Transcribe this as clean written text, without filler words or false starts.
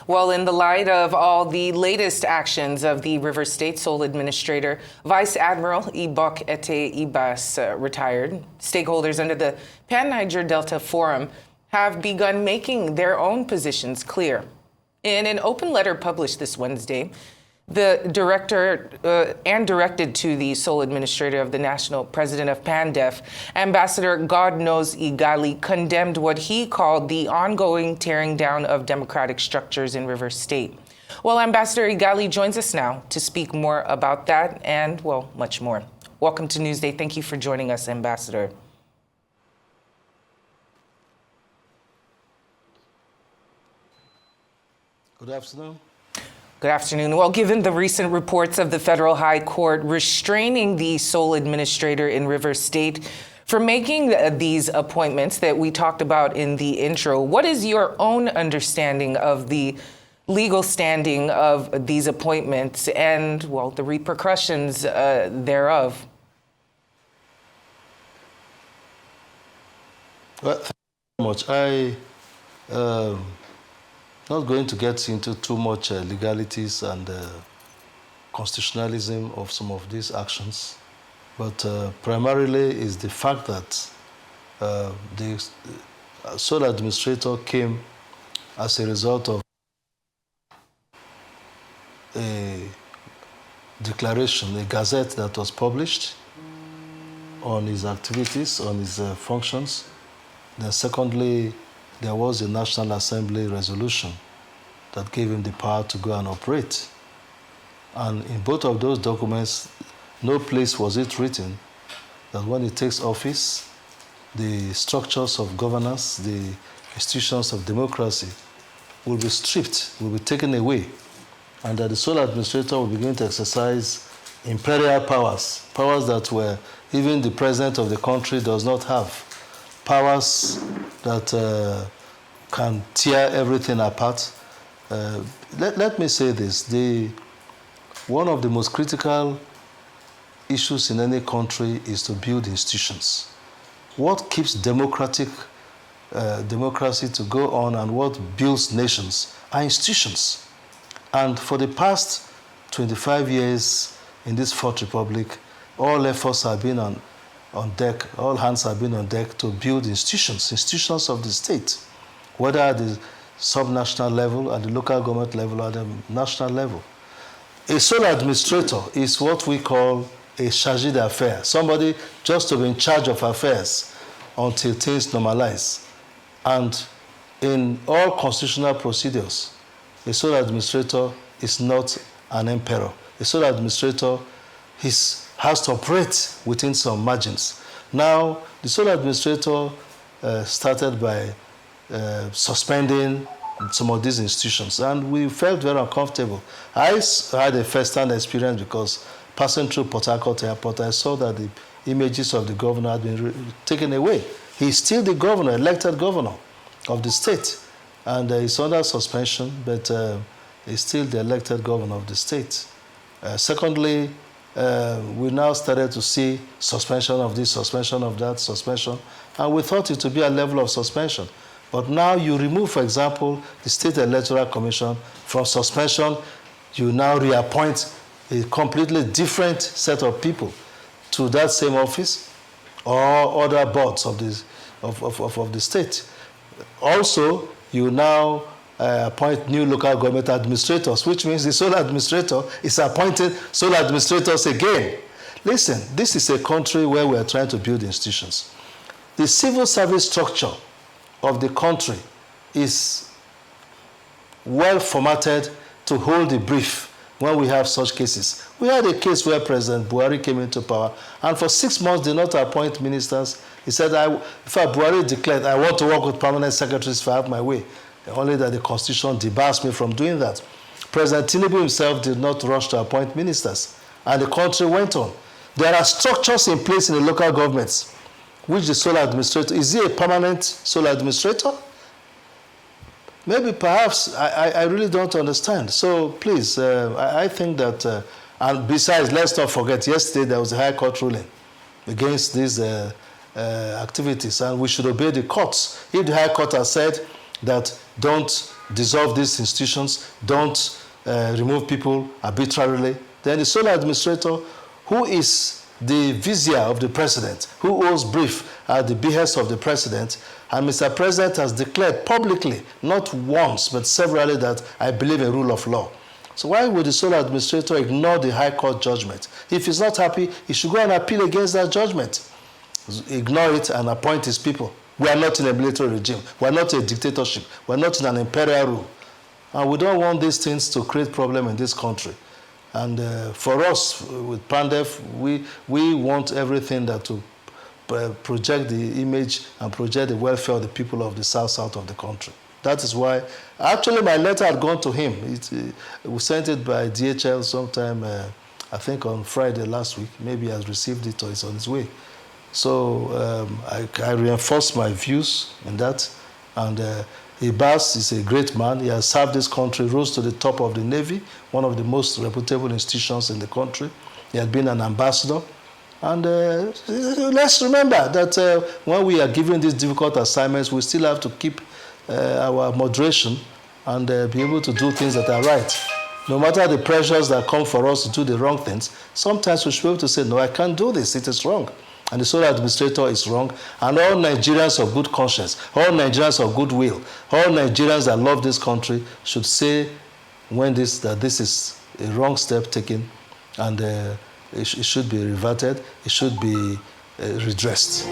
Well, in the light of all the latest actions of the River State Sole Administrator, Vice Admiral Ibas retired, stakeholders under the Pan-Niger Delta Forum have begun making their own positions clear. In an open letter published this Wednesday, the director and directed to the sole administrator of the national president of PANDEF, Ambassador God Knows Igali, condemned what he called the ongoing tearing down of democratic structures in River State. Well, Ambassador Igali joins us now to speak more about that and, well, much more. Welcome to Newsday. Thank you for joining us, Ambassador. Good afternoon. Good afternoon. Well, given the recent reports of the Federal High Court restraining the sole administrator in River State from making these appointments that we talked about in the intro, what is your own understanding of the legal standing of these appointments and, well, the repercussions thereof? Well, thank you very much. Not going to get into too much legalities and constitutionalism of some of these actions, but primarily is the fact that the sole administrator came as a result of a declaration, a gazette that was published on his activities, on his functions. Then secondly, there was a National Assembly resolution that gave him the power to go and operate. And in both of those documents, no place was it written that when he takes office, the structures of governance, the institutions of democracy will be stripped, will be taken away, and that the sole administrator will begin to exercise imperial powers, powers that were even the president of the country does not have. Powers that can tear everything apart. Let me say this, one of the most critical issues in any country is to build institutions. What keeps democracy to go on and what builds nations are institutions. And for the past 25 years in this Fourth Republic, all efforts have been on deck, all hands have been on deck to build institutions of the state, whether at the subnational level, at the local government level, or at the national level. A sole administrator is what we call a chargé d'affaires, somebody just to be in charge of affairs until things normalize. And in all constitutional procedures, a sole administrator is not an emperor. A sole administrator has to operate within some margins. Now, the sole administrator started by suspending some of these institutions, and we felt very uncomfortable. I had a first-hand experience because passing through Port Harcourt Airport, I saw that the images of the governor had been taken away. He's still the governor, elected governor of the state, and he's under suspension, but he's still the elected governor of the state. Secondly, we now started to see suspension of this, suspension of that, suspension, and we thought it would be a level of suspension. But now you remove, for example, the State Electoral Commission from suspension, you now reappoint a completely different set of people to that same office or other boards of the state. Also, you now appoint new local government administrators, which means the sole administrator is appointing sole administrators again. Listen, this is a country where we are trying to build institutions. The civil service structure of the country is well formatted to hold the brief when we have such cases. We had a case where President Buhari came into power, and for 6 months did not appoint ministers. He said, in fact, Buhari declared, I want to work with permanent secretaries if I have my way. Only that the Constitution debars me from doing that. President Tinubu himself did not rush to appoint ministers, and the country went on. There are structures in place in the local governments, which the sole administrator, is he a permanent sole administrator? Maybe, perhaps, I really don't understand. So please, I think that, and besides, let's not forget, yesterday there was a High Court ruling against these activities, and we should obey the courts. If the High Court has said that don't dissolve these institutions, don't remove people arbitrarily. Then the sole administrator, who is the vizier of the president, who owes brief at the behest of the president, and Mr. President has declared publicly, not once, but severally, that I believe in rule of law. So why would the sole administrator ignore the High Court judgment? If he's not happy, he should go and appeal against that judgment. Ignore it and appoint his people. We are not in a military regime. We are not a dictatorship. We are not in an imperial rule. And we don't want these things to create problem in this country. And for us, with PANDEF, we want everything that to project the image and project the welfare of the people of the south of the country. That is why, actually my letter had gone to him. We sent it by DHL sometime, I think on Friday last week. Maybe he has received it or it's on his way. So I reinforced my views in that. And Ibas is a great man. He has served this country, rose to the top of the Navy, one of the most reputable institutions in the country. He had been an ambassador. And let's remember that when we are given these difficult assignments, we still have to keep our moderation and be able to do things that are right. No matter the pressures that come for us to do the wrong things, sometimes we should be able to say, no, I can't do this, it is wrong. And the sole administrator is wrong. And all Nigerians of good conscience, all Nigerians of goodwill, all Nigerians that love this country should say that this is a wrong step taken, and it should be reverted, it should be redressed.